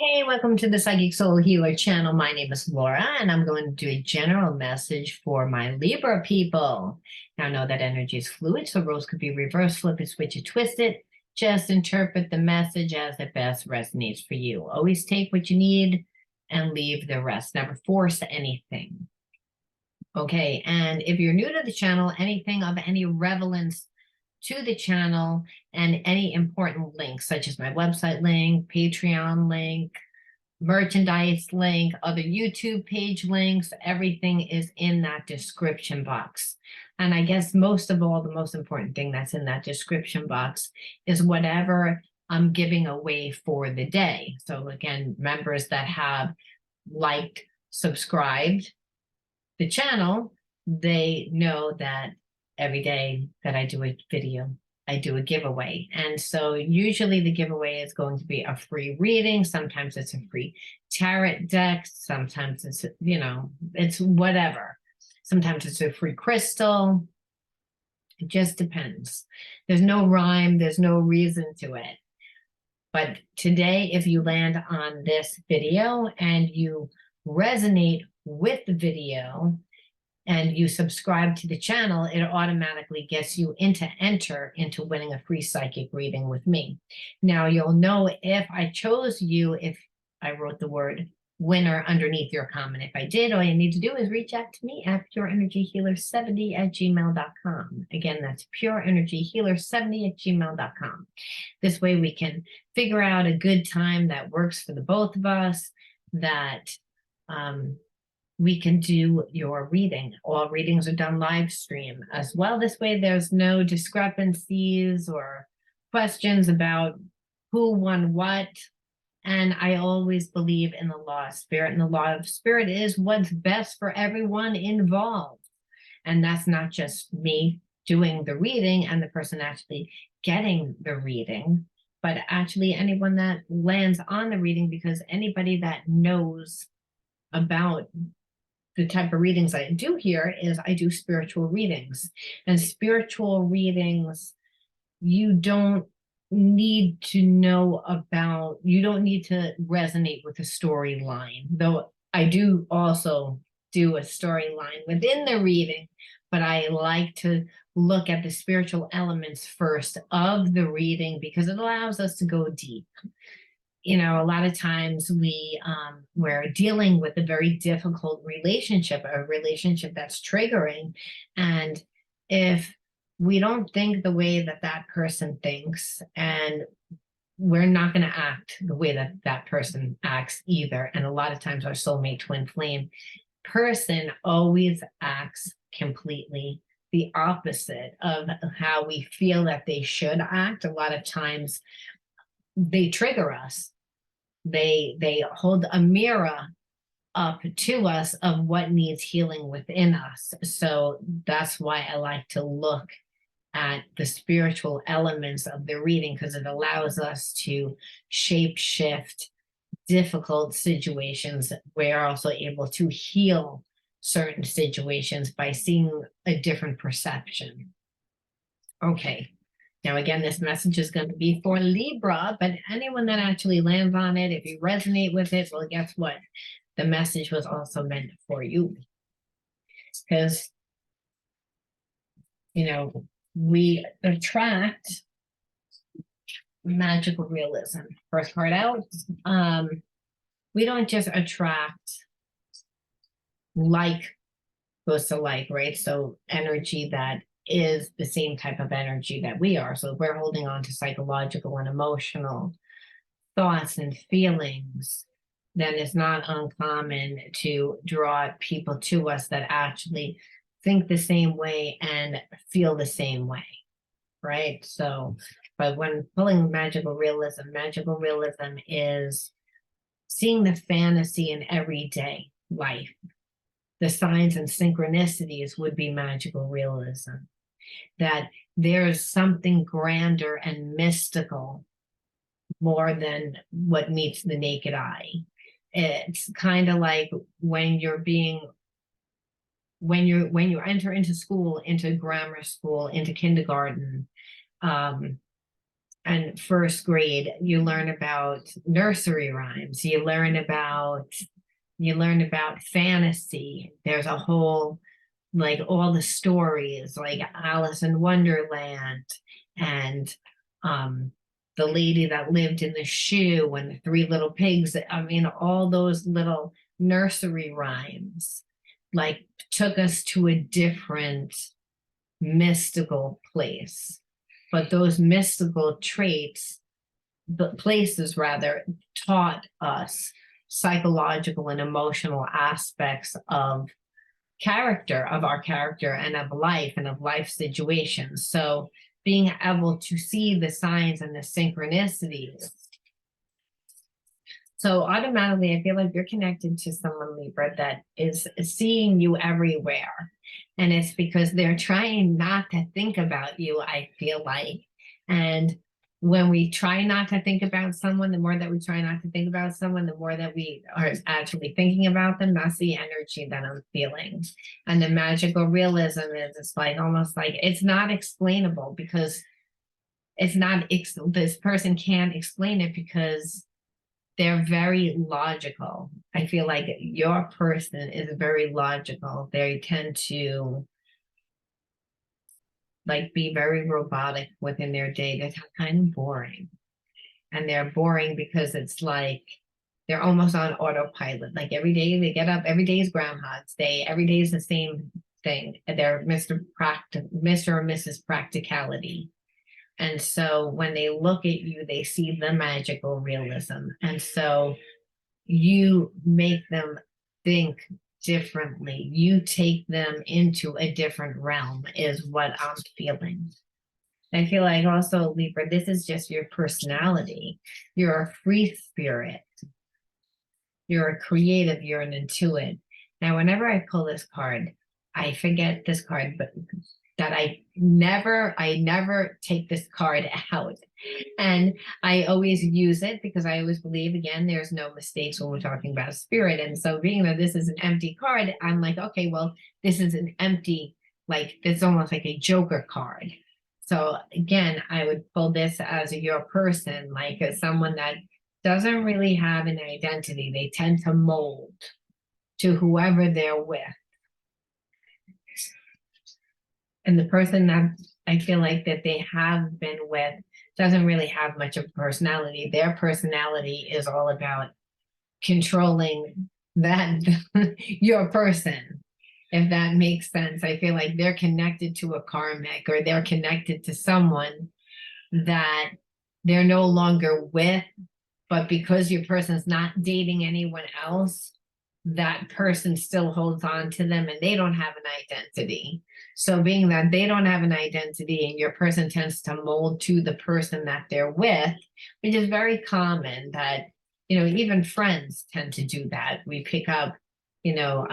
Hey, welcome to the Psychic Soul Healer channel. My name is Laura, and I'm going to do a general message for my Libra people. Now, I know that energy is fluid, so roles could be reversed, flip it, switch it, twist it. Just interpret the message as it best resonates for you. Always take what you need and leave the rest. Never force anything. Okay, and if you're new to the channel, anything of any relevance to the channel and any important links, such as my website link, Patreon link, merchandise link, other YouTube page links, everything is in that description box. And I guess most of all, the most important thing that's in that description box is whatever I'm giving away for the day. So again, members that have liked, subscribed the channel, they know that every day that I do a video, I do a giveaway. And so usually the giveaway is going to be a free reading. Sometimes it's a free tarot deck. Sometimes it's, it's whatever. Sometimes it's a free crystal. It just depends. There's no rhyme. There's no reason to it. But today, if you land on this video and you resonate with the video, and you subscribe to the channel, it automatically gets you enter into winning a free psychic reading with me. Now, you'll know if I chose you, if I wrote the word winner underneath your comment. If I did, all you need to do is reach out to me at pureenergyhealer70@gmail.com. Again, that's pureenergyhealer70@gmail.com. This way we can figure out a good time that works for the both of us, that we can do your reading. All readings are done live stream as well. This way there's no discrepancies or questions about who won what. And I always believe in the law of spirit, and the law of spirit is what's best for everyone involved. And that's not just me doing the reading and the person actually getting the reading, but actually anyone that lands on the reading, because anybody that knows about the type of readings I do here is I do spiritual readings. And spiritual readings, you don't need to know about, you don't need to resonate with a storyline, though I do also do a storyline within the reading, but I like to look at the spiritual elements first of the reading because it allows us to go deep. A lot of times we're dealing with a very difficult relationship, a relationship that's triggering. And if we don't think the way that that person thinks, and we're not going to act the way that that person acts either. And a lot of times our soulmate twin flame person always acts completely the opposite of how we feel that they should act. A lot of times they trigger us. They hold a mirror up to us of what needs healing within us. So that's why I like to look at the spiritual elements of the reading, because it allows us to shape shift difficult situations. We're also able to heal certain situations by seeing a different perception. Okay. Now, again, this message is going to be for Libra, but anyone that actually lands on it, if you resonate with it, well, guess what? The message was also meant for you. Because, we attract magical realism. First part out, we don't just attract like goes to like, right? So energy that is the same type of energy that we are. So if we're holding on to psychological and emotional thoughts and feelings, then it's not uncommon to draw people to us that actually think the same way and feel the same way, right? So, but when pulling magical realism is seeing the fantasy in everyday life. The signs and synchronicities would be magical realism. That there's something grander and mystical more than what meets the naked eye. It's kind of like when you enter into school, into grammar school, into kindergarten, and first grade, you learn about nursery rhymes. You learn about fantasy. There's a whole, like, all the stories, like Alice in Wonderland, and um the lady that lived in the shoe, and the three little pigs. I mean, all those little nursery rhymes like took us to a different mystical place. But those mystical traits, the places rather, taught us psychological and emotional aspects of character, of our character, and of life, and of life situations. So being able to see the signs and the synchronicities. So automatically, I feel like you're connected to someone, Libra, that is seeing you everywhere. And it's because they're trying not to think about you, I feel like. And when we try not to think about someone, the more that we try not to think about someone, the more that we are actually thinking about them. That's the energy that I'm feeling. And the magical realism is, it's like almost like it's not explainable, because it's not, this person can't explain it because they're very logical. I feel like your person is very logical. They tend to like be very robotic within their day. They're kind of boring. And they're boring because it's like they're almost on autopilot. Like every day they get up, every day is Groundhog's Day, every day is the same thing. They're Mr. or Mrs. Practicality. And so when they look at you, they see the magical realism. And so you make them think differently. You take them into a different realm, is what I'm feeling. I feel like also, Libra, this is just your personality. You're a free spirit. You're a creative, you're an intuitive. Now, whenever I pull this card, I forget this card, but that I never take this card out. And I always use it because I always believe, again, there's no mistakes when we're talking about spirit. And so being that this is an empty card, I'm like, okay, well, this is an empty, like, it's almost like a Joker card. So again, I would pull this as your person, like as someone that doesn't really have an identity. They tend to mold to whoever they're with. And the person that I feel like that they have been with doesn't really have much of a personality. Their personality is all about controlling that your person, if that makes sense. I feel like they're connected to a karmic, or they're connected to someone that they're no longer with, but because your person's not dating anyone else, that person still holds on to them, and they don't have an identity. So being that they don't have an identity, and your person tends to mold to the person that they're with, which is very common, that, you know, even friends tend to do that. We pick up, you know,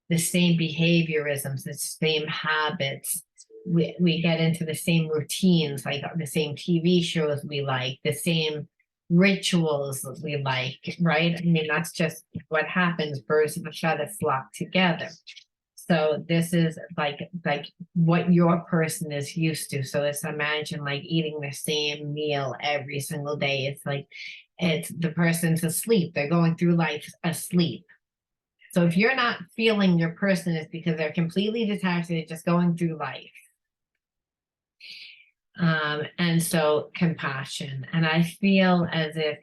the same behaviorisms, the same habits. We get into the same routines, like the same TV shows we like, the same rituals we like, right? I mean, that's just what happens. Birds of a feather flock together. So this is like what your person is used to. So it's, imagine like eating the same meal every single day. It's like, it's the person's asleep. They're going through life asleep. So if you're not feeling your person, it's because they're completely detached. They're just going through life. And so compassion. And I feel as if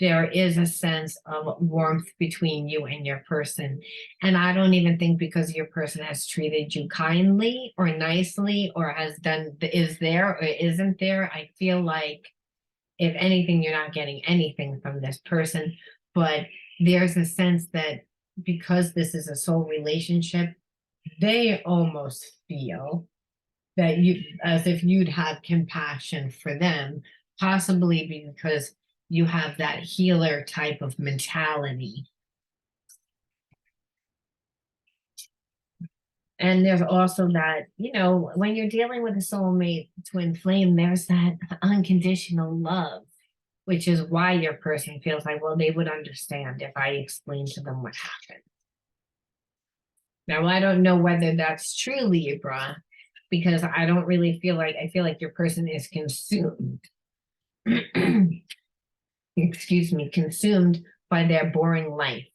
there is a sense of warmth between you and your person. And I don't even think because your person has treated you kindly or nicely, or has done, is there or isn't there. I feel like, if anything, you're not getting anything from this person. But there's a sense that because this is a soul relationship, they almost feel that you, as if you'd have compassion for them, possibly because you have that healer type of mentality. And there's also that, you know, when you're dealing with a soulmate twin flame, there's that unconditional love, which is why your person feels like, well, they would understand if I explained to them what happened. Now, I don't know whether that's true, Libra, because I don't really feel like, I feel like your person is consumed. Excuse me, consumed by their boring life.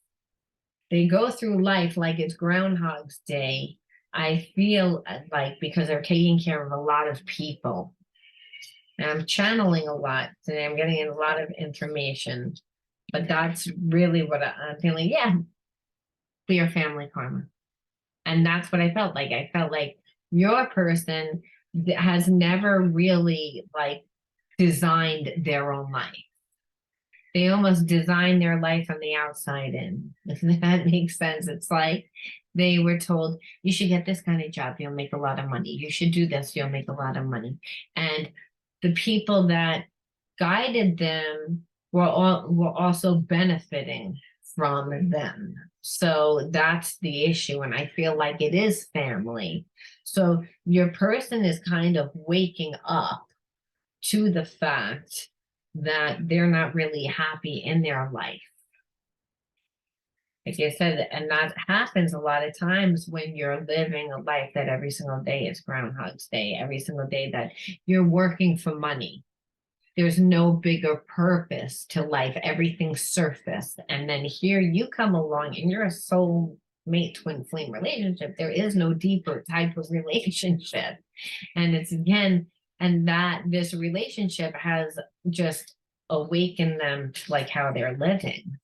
They go through life like it's Groundhog's Day. I feel like because they're taking care of a lot of people. And I'm channeling a lot today. I'm getting a lot of information, but that's really what I'm feeling. Yeah, clear family karma. And that's what I felt like. I felt like your person has never really like designed their own life. They almost design their life from the outside in, if that makes sense. It's like they were told, you should get this kind of job, you'll make a lot of money. You should do this, you'll make a lot of money. And the people that guided them were also benefiting from them. So that's the issue. And I feel like it is family. So your person is kind of waking up to the fact that they're not really happy in their life. Like I said, and that happens a lot of times when you're living a life that every single day is Groundhog's Day, every single day that you're working for money. There's no bigger purpose to life. Everything's surface. And then here you come along and you're a soulmate twin flame relationship. There is no deeper type of relationship. And it's again, and that this relationship has just awakened them to like how they're living.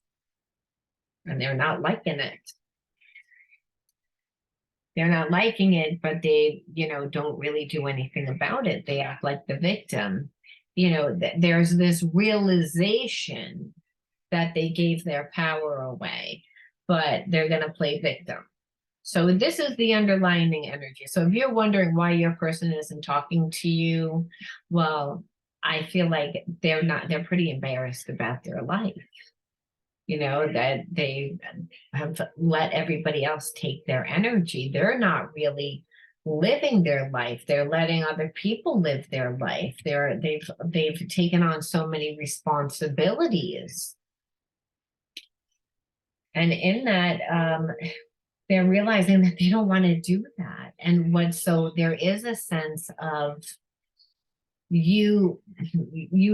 And they're not liking it. They're not liking it, but they, don't really do anything about it. They act like the victim. There's this realization that they gave their power away, but they're going to play victim. So this is the underlying energy. So if you're wondering why your person isn't talking to you, well, I feel like they're pretty embarrassed about their life. That they have let everybody else take their energy. They're not really living their life. They're letting other people live their life. They've taken on so many responsibilities. And in that, they're realizing that they don't want to do that. And so there is a sense of you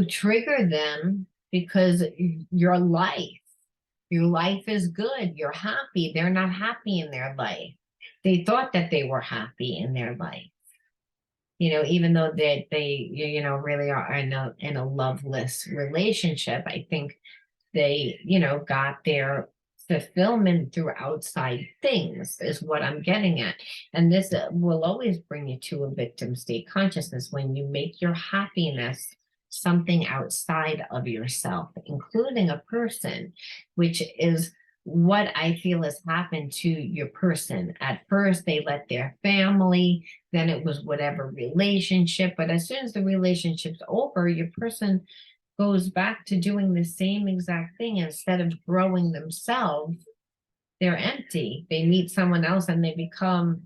trigger them because your life is good. You're happy. They're not happy in their life. They thought that they were happy in their life. Even though they really are in a loveless relationship, I think they, got their fulfillment through outside things is what I'm getting at. And this will always bring you to a victim state consciousness when you make your happiness something outside of yourself, including a person, which is what I feel has happened to your person. At first, they let their family, then it was whatever relationship, but as soon as the relationship's over, your person goes back to doing the same exact thing. Instead of growing themselves, they're empty. They meet someone else and they become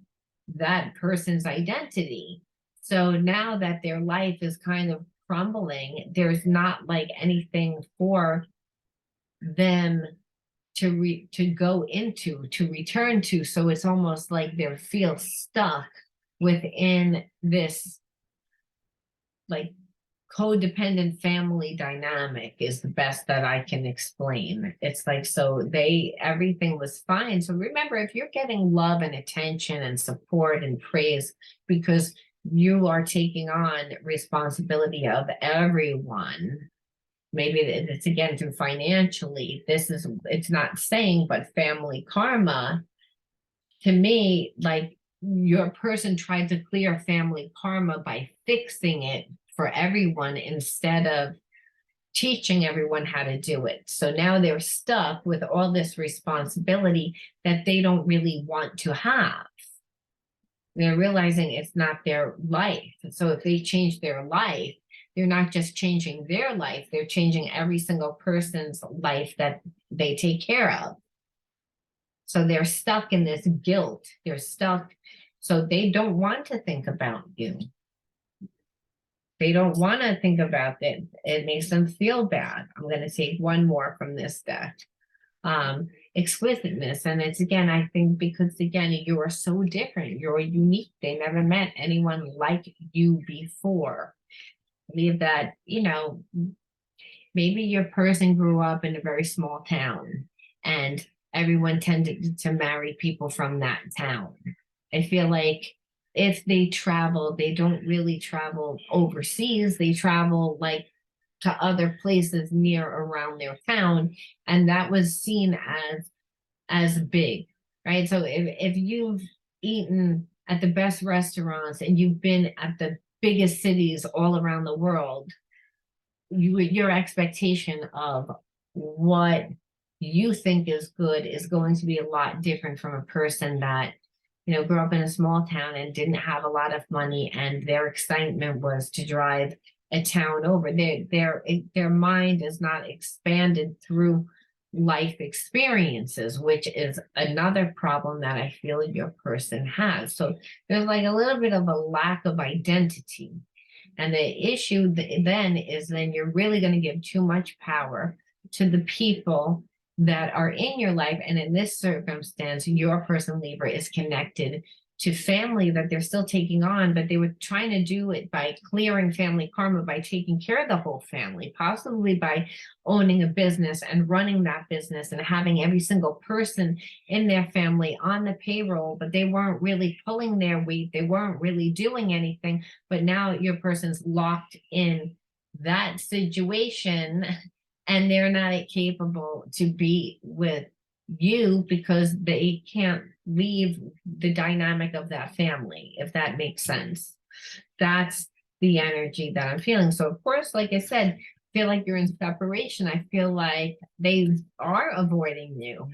that person's identity. So now that their life is kind of crumbling, there's not like anything for them to go into, to return to. So it's almost like they feel stuck within this like codependent family dynamic is the best that I can explain. It's like, so everything was fine. So remember, if you're getting love and attention and support and praise because you are taking on responsibility of everyone, maybe it's again through financially, it's not saying, but family karma, to me, like your person tried to clear family karma by fixing it for everyone instead of teaching everyone how to do it. So now they're stuck with all this responsibility that they don't really want to have. They're realizing it's not their life. So if they change their life, they're not just changing their life, they're changing every single person's life that they take care of. So they're stuck in this guilt. They're stuck. So they don't want to think about you. They don't want to think about it. It makes them feel bad. I'm going to take one more from this deck. exquisiteness. And it's again, I think because again, you are so different, you're unique. They never met anyone like you before. I believe that, you know, maybe your person grew up in a very small town and everyone tended to marry people from that town. I feel like if they travel, they don't really travel overseas, they travel like to other places near around their town, and that was seen as big, right? So if you've eaten at the best restaurants and you've been at the biggest cities all around the world, your expectation of what you think is good is going to be a lot different from a person that, you know, grew up in a small town and didn't have a lot of money, and their excitement was to drive a town over. Their mind is not expanded through life experiences, which is another problem that I feel your person has. So there's like a little bit of a lack of identity. And the issue then is then you're really going to give too much power to the people that are in your life. And in this circumstance, your person Libra is connected to family that they're still taking on, but they were trying to do it by clearing family karma, by taking care of the whole family, possibly by owning a business and running that business and having every single person in their family on the payroll, but they weren't really pulling their weight. They weren't really doing anything, but now your person's locked in that situation and they're not capable to be with you because they can't leave the dynamic of that family, if that makes sense. That's the energy that I'm feeling. So of course, like I said, I feel like you're in separation. I feel like they are avoiding you.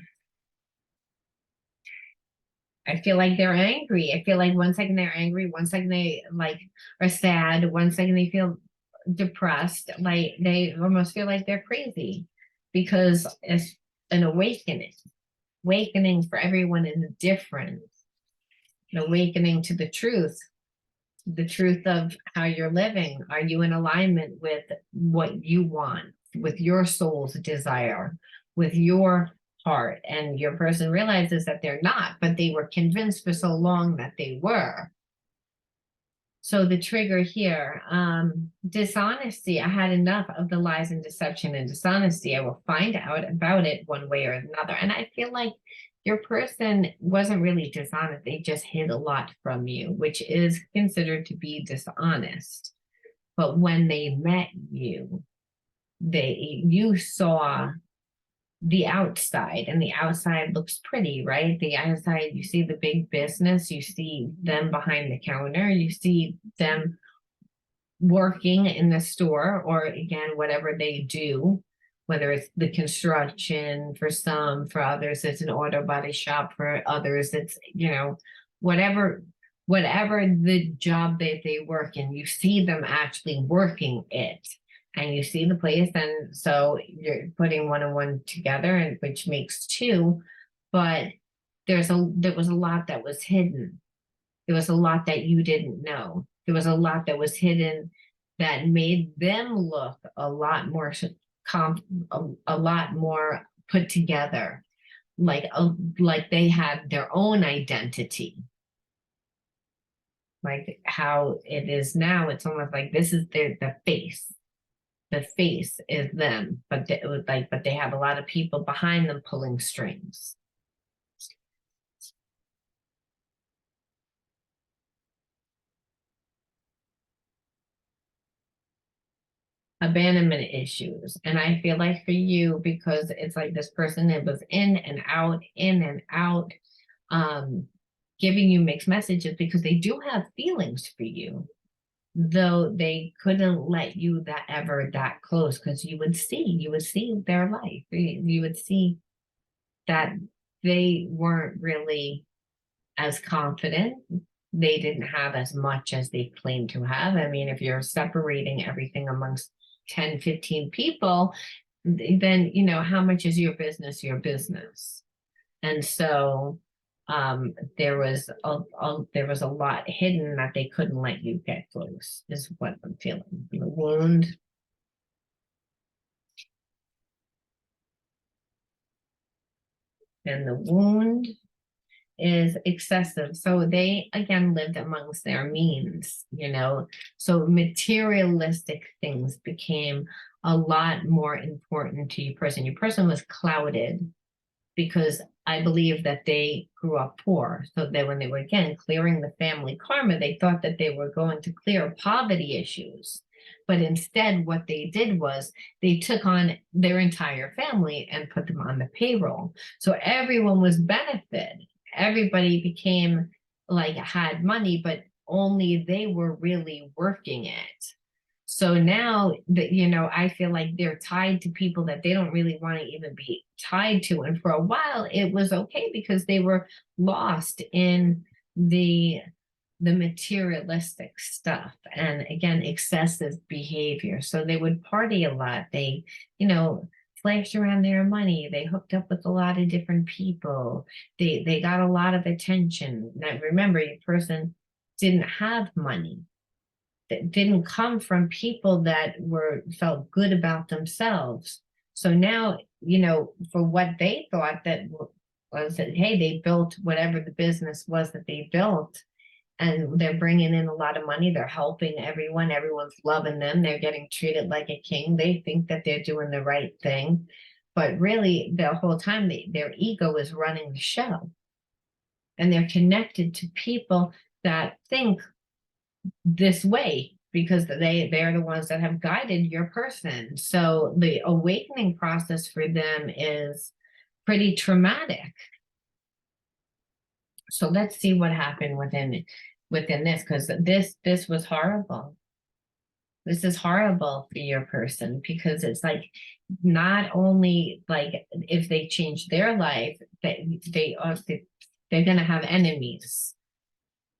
I feel like they're angry. I feel like one second they're angry, one second they like are sad, one second they feel depressed, like they almost feel like they're crazy because it's an awakening. Awakening for everyone is different. An awakening to the truth of how you're living. Are you in alignment with what you want, with your soul's desire, with your heart? And your person realizes that they're not, but they were convinced for so long that they were. So the trigger here, dishonesty. I had enough of the lies and deception and dishonesty. I will find out about it one way or another. And I feel like your person wasn't really dishonest. They just hid a lot from you, which is considered to be dishonest. But when they met you, you saw the outside, and the outside looks pretty, right? The outside, you see the big business, you see them behind the counter, you see them working in the store, or again, whatever they do, whether it's the construction for some, for others, it's an auto body shop, for others, it's, you know, whatever the job that they work in, you see them actually working it. And you see the place, and so you're putting one and one together, and which makes two. But there was a lot that was hidden. There was a lot that you didn't know. There was a lot that was hidden that made them look a lot more a lot more put together, like they had their own identity. Like how it is now, it's almost like this is the face. The face is them, but but they have a lot of people behind them pulling strings. Abandonment issues. And I feel like for you, because it's like this person that was in and out, giving you mixed messages because they do have feelings for you, though they couldn't let you that close, because you would see their life. You would see that they weren't really as confident. They didn't have as much as they claimed to have. I mean, if you're separating everything amongst 10, 15 people, then, you know, how much is your business your business? And so there was a lot hidden that they couldn't let you get close, is what I'm feeling. The wound. And the wound is excessive. So they, again, lived amongst their means, you know. So materialistic things became a lot more important to your person. Your person was clouded because I believe that they grew up poor. So that when they were, again, clearing the family karma, they thought that they were going to clear poverty issues. But instead, what they did was they took on their entire family and put them on the payroll. So everyone was benefited. Everybody became like had money, but only they were really working it. So now that, you know, I feel like they're tied to people that they don't really want to even be tied to. And for a while, it was okay because they were lost in the materialistic stuff and, again, excessive behavior. So they would party a lot. They, you know, flashed around their money. They hooked up with a lot of different people. They got a lot of attention. Now remember, your person didn't have money. That didn't come from people that were felt good about themselves. So now, you know, for what they thought that was that, hey, they built whatever the business was that they built, and they're bringing in a lot of money. They're helping everyone. Everyone's loving them. They're getting treated like a king. They think that they're doing the right thing. But really, the whole time, their ego is running the show. And they're connected to people that think this way because they're the ones that have guided your person. So the awakening process for them is pretty traumatic. So let's see what happened within this, because this was horrible. This is horrible for your person because it's like not only like if they change their life, they're going to have enemies,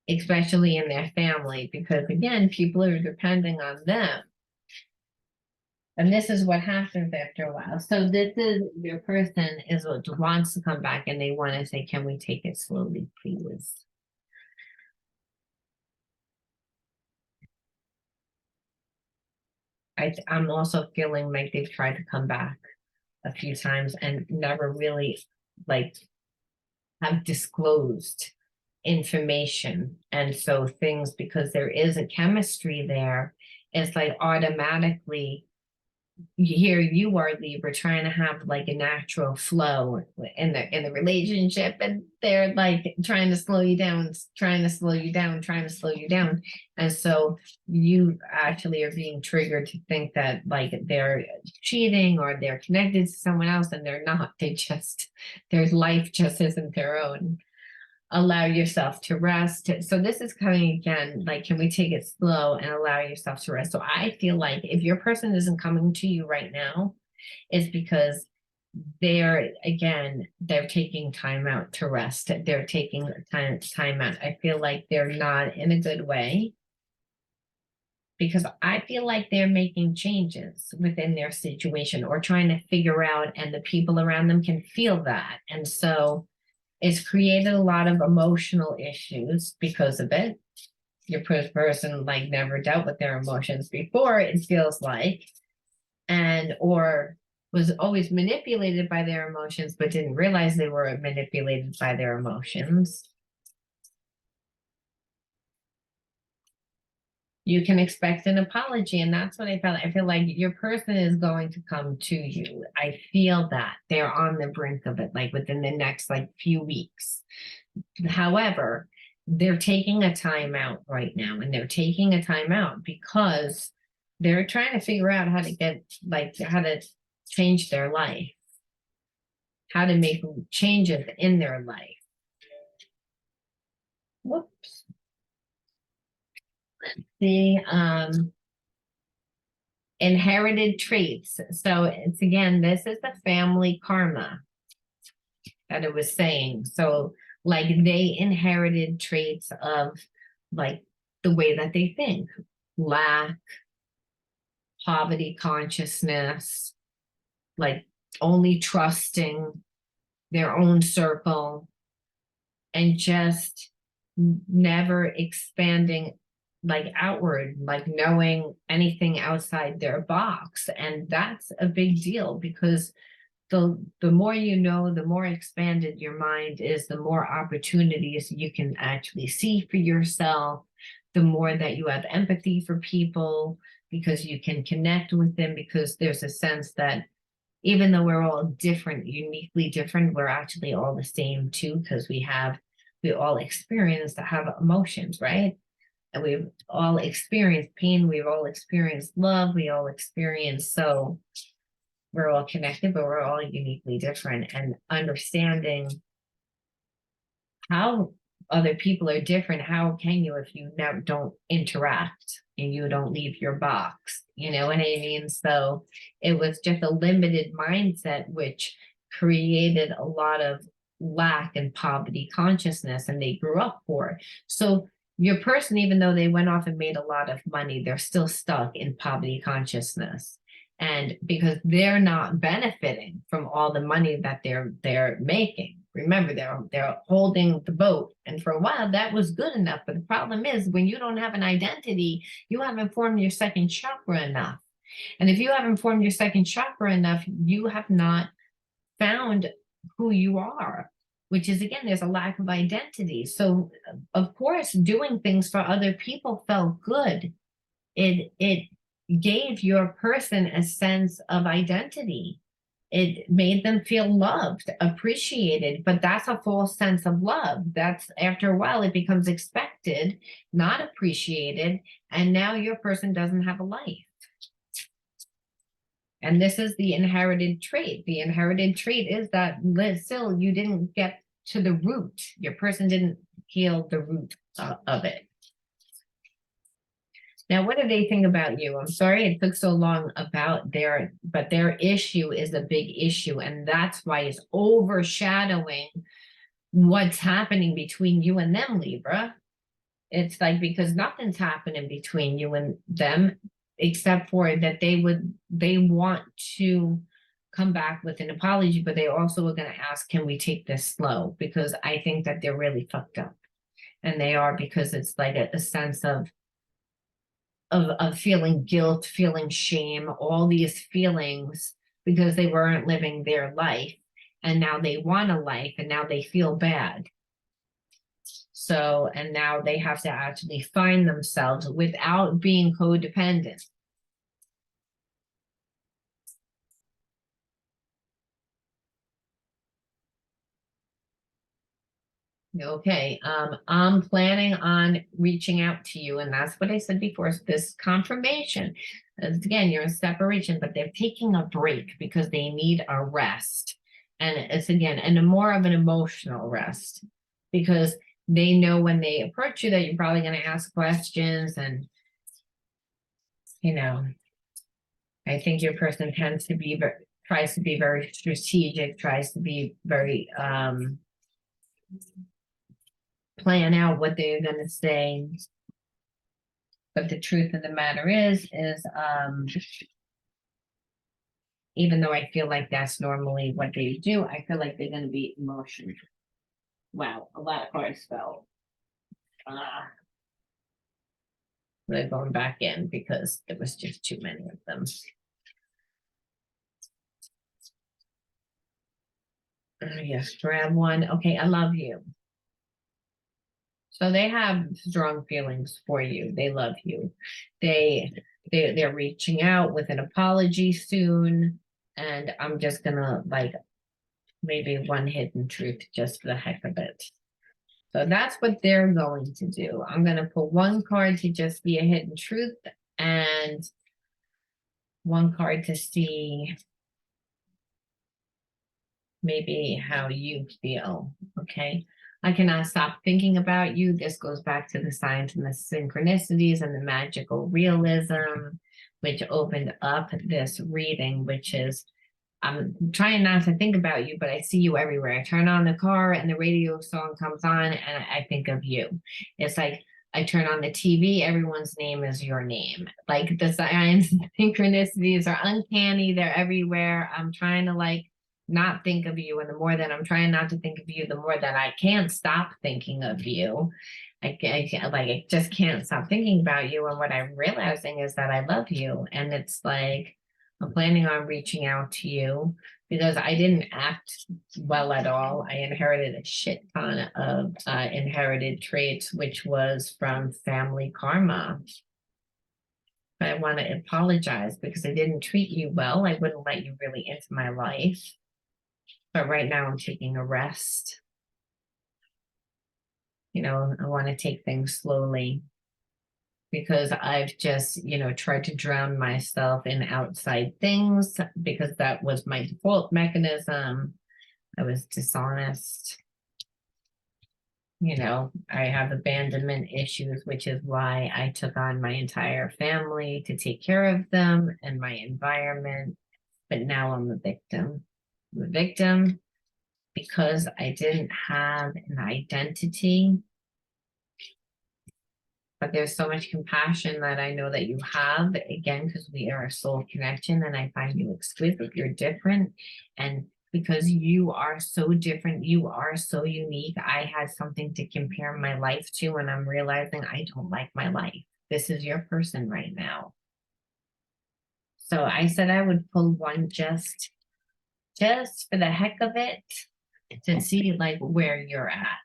especially in their family, because again, people are depending on them. And this is what happens after a while. So this is your person is what wants to come back and they want to say, can we take it slowly, please? I'm also feeling like they've tried to come back a few times and never really like have disclosed information. And so things, because there is a chemistry there, it's like automatically here you are, Libra, trying to have like a natural flow in the relationship, and they're like trying to slow you down, trying to slow you down, trying to slow you down. And so you actually are being triggered to think that like they're cheating or they're connected to someone else, and they're not. They just, their life just isn't their own. Allow yourself to rest. So this is coming again, like, can we take it slow and allow yourself to rest? So I feel like if your person isn't coming to you right now, it's because they're taking time out to rest. They're taking time out. I feel like they're not in a good way because I feel like they're making changes within their situation or trying to figure out, and the people around them can feel that. And so it's created a lot of emotional issues because of it. Your person like never dealt with their emotions before, it feels like, and or was always manipulated by their emotions, but didn't realize they were manipulated by their emotions. You can expect an apology, and that's what I felt. I feel like your person is going to come to you. I feel that they're on the brink of it, like within the next like few weeks. However, they're taking a time out right now, and they're taking a time out because they're trying to figure out how to get like how to change their life, how to make changes in their life. Whoops. The inherited traits. So it's again, this is the family karma that it was saying. So like they inherited traits of like the way that they think, lack, poverty consciousness, like only trusting their own circle and just never expanding like outward, like knowing anything outside their box. And that's a big deal because the more you know, the more expanded your mind is, the more opportunities you can actually see for yourself, the more that you have empathy for people, because you can connect with them, because there's a sense that even though we're all different, uniquely different, we're actually all the same too, because we all experience to have emotions, right? And we've all experienced pain, we've all experienced love, we all experience, so we're all connected, but we're all uniquely different. And understanding how other people are different, how can you if you never don't interact and you don't leave your box? You know what I mean? So it was just a limited mindset, which created a lot of lack and poverty consciousness, and they grew up poor. So your person, even though they went off and made a lot of money, they're still stuck in poverty consciousness. And because they're not benefiting from all the money that they're making. Remember, they're holding the boat, and for a while that was good enough. But the problem is, when you don't have an identity, you haven't formed your second chakra enough. And if you haven't formed your second chakra enough, you have not found who you are, which is, again, there's a lack of identity. So of course, doing things for other people felt good. It gave your person a sense of identity. It made them feel loved, appreciated, but that's a false sense of love. That's, after a while, it becomes expected, not appreciated, and now your person doesn't have a life. And this is the inherited trait. The inherited trait is that still you didn't get to the root. Your person didn't heal the root of it. Now, what do they think about you? I'm sorry it took so long about but their issue is a big issue, and that's why it's overshadowing what's happening between you and them, Libra. It's like, because nothing's happening between you and them, except for that they want to come back with an apology, but they also are going to ask, can we take this slow? Because I think that they're really fucked up. And they are, because it's like a sense of feeling guilt, feeling shame, all these feelings, because they weren't living their life, and now they want a life, and now they feel bad. So, and now they have to actually find themselves without being codependent. Okay, I'm planning on reaching out to you, and that's what I said before. This confirmation, again, you're in separation, but they're taking a break because they need a rest. And it's, again, and a more of an emotional rest, because they know when they approach you that you're probably going to ask questions, and I think your person tends to be tries to be very strategic, tries to be very plan out what they're going to say. But the truth of the matter is even though I feel like that's normally what they do, I feel like they're going to be emotional. Wow, a lot of cards fell. They're going back in because there was just too many of them. Yes, grab one. Okay, I love you. So they have strong feelings for you. They love you. They're reaching out with an apology soon. And I'm just gonna, like, maybe one hidden truth just for the heck of it. So that's what they're going to do. I'm gonna pull one card to just be a hidden truth, and one card to see maybe how you feel. Okay. I cannot stop thinking about you. This goes back to the signs and the synchronicities and the magical realism, which opened up this reading, which is, I'm trying not to think about you, but I see you everywhere. I turn on the car and the radio song comes on and I think of you. It's like I turn on the TV, everyone's name is your name. Like, the signs and synchronicities are uncanny. They're everywhere. I'm trying to, like, not think of you, and the more that I'm trying not to think of you, the more that I can't stop thinking of you. I just can't stop thinking about you, and what I'm realizing is that I love you, and it's like, I'm planning on reaching out to you because I didn't act well at all. I inherited a shit ton of inherited traits, which was from family karma. But I want to apologize because I didn't treat you well. I wouldn't let you really into my life. But right now I'm taking a rest. You know, I want to take things slowly because I've just, tried to drown myself in outside things because that was my default mechanism. I was dishonest. I have abandonment issues, which is why I took on my entire family to take care of them and my environment. But now I'm a victim. I'm a victim because I didn't have an identity. But there's so much compassion that I know that you have, again, because we are a soul connection and I find you exquisite. You're different. And because you are so different, you are so unique, I had something to compare my life to, and I'm realizing I don't like my life. This is your person right now. So I said I would pull one just for the heck of it to see like where you're at.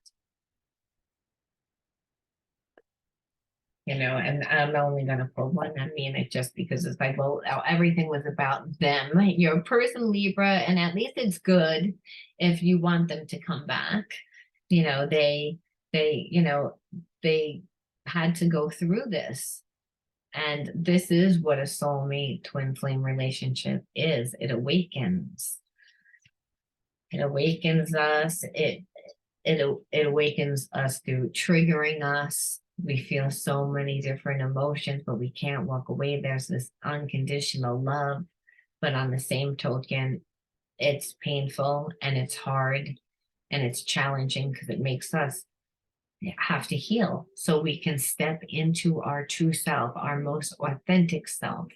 And I'm only going to pull one. I mean it just because it's like, well, everything was about them. You're a person, Libra, and at least it's good if you want them to come back. They, they had to go through this. And this is what a soulmate twin flame relationship is. It awakens. It awakens us. It awakens us through triggering us. We feel so many different emotions, but we can't walk away. There's this unconditional love, but on the same token, it's painful and it's hard and it's challenging because it makes us have to heal so we can step into our true self, our most authentic self,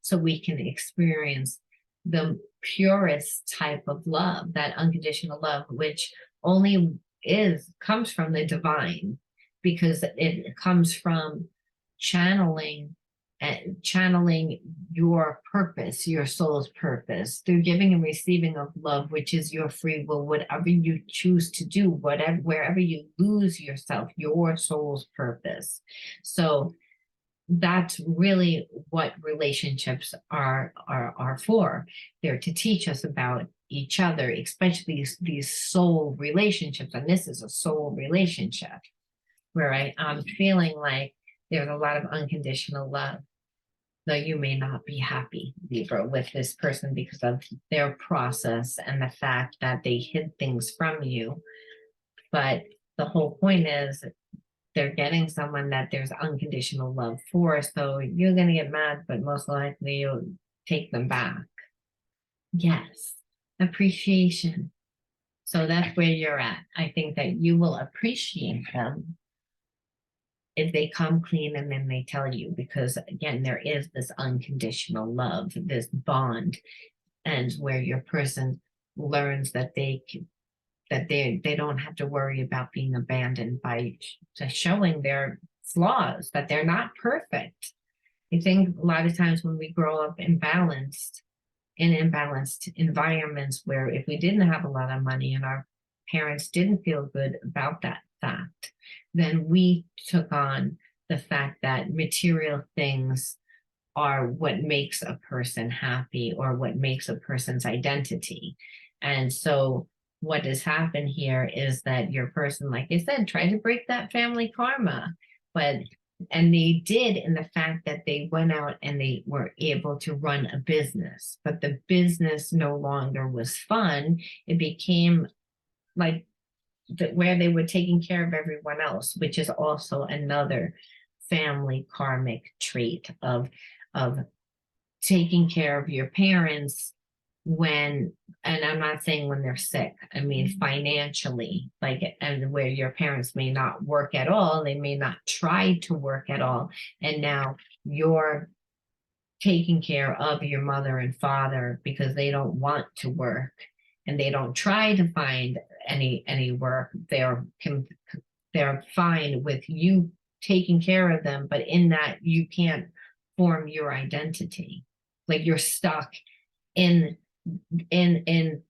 so we can experience the purest type of love, that unconditional love, which only comes from the divine, because it comes from channeling your purpose, your soul's purpose, through giving and receiving of love, which is your free will, whatever you choose to do, wherever you lose yourself, your soul's purpose. So that's really what relationships are for. They're to teach us about each other, especially these soul relationships. And this is a soul relationship where I'm feeling like there's a lot of unconditional love, though you may not be happy, Libra, with this person because of their process and the fact that they hid things from you. But the whole point is they're getting someone that there's unconditional love for. So you're going to get mad, but most likely you'll take them back. Yes, appreciation. So that's where you're at. I think that you will appreciate them if they come clean and then they tell you, because again, there is this unconditional love, this bond, and where your person learns that they don't have to worry about being abandoned by showing their flaws, that they're not perfect. I think a lot of times when we grow up imbalanced environments, where if we didn't have a lot of money and our parents didn't feel good about that fact, then we took on the fact that material things are what makes a person happy or what makes a person's identity. And so what has happened here is that your person, like I said, tried to break that family karma, and they did, in the fact that they went out and they were able to run a business, but the business no longer was fun. It became like where they were taking care of everyone else, which is also another family karmic trait of taking care of your parents when, and I'm not saying when they're sick, I mean financially, like, and where your parents may not work at all, they may not try to work at all, and now you're taking care of your mother and father because they don't want to work and they don't try to find any work. They're fine with you taking care of them, but in that you can't form your identity. like you're stuck in in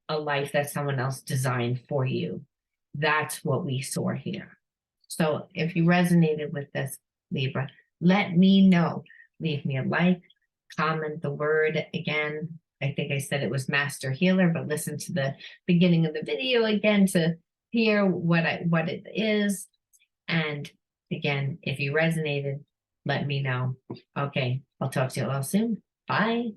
a life that someone else designed for you. That's what we saw here. So if you resonated with this, Libra, let me know. Leave me a like, comment the word again. I think I said it was master healer, but listen to the beginning of the video again to hear what it is. And again, if you resonated, let me know. Okay, I'll talk to you all soon. Bye.